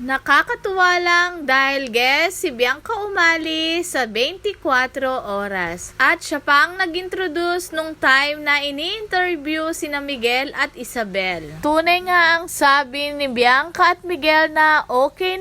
Nakakatuwa lang dahil guest si Bianca umali sa 24 oras. At siya pang nag-introduce nung time na ini-interview sina Miguel at Isabel. Tunay nga ang sabi ni Bianca at Miguel na okay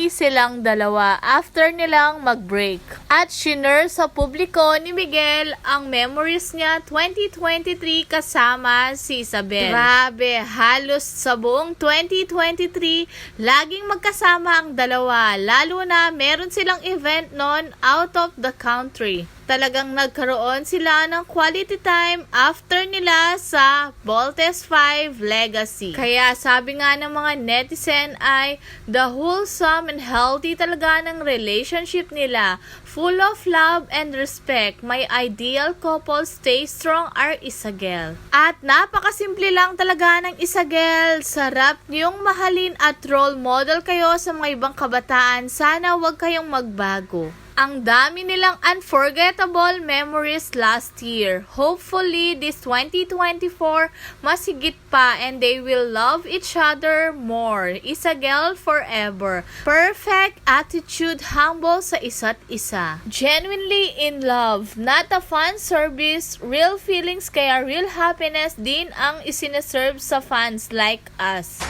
silang dalawa after nilang mag-break. At shinare sa publiko ni Miguel ang memories niya 2023 kasama si Isabel. Grabe, halos sa buong 2023, laging magkasama ang dalawa, lalo na meron silang event noon out of the country. Talagang nagkaroon sila ng quality time after nila sa Voltes 5 Legacy. Kaya sabi nga ng mga netizen ay the wholesome and healthy talaga ng relationship nila. Full of love and respect. My ideal couple stay strong are Isagel. At napakasimple lang talaga ng Isagel. Sarap niyong mahalin at role model kayo sa mga ibang kabataan. Sana wag kayong magbago. Ang dami nilang unforgettable memories last year. Hopefully, this 2024, mas higit pa and they will love each other more. Isagel forever. Perfect attitude, humble sa isa't isa. Genuinely in love, not a fan service, real feelings kaya real happiness din ang isineserve sa fans like us.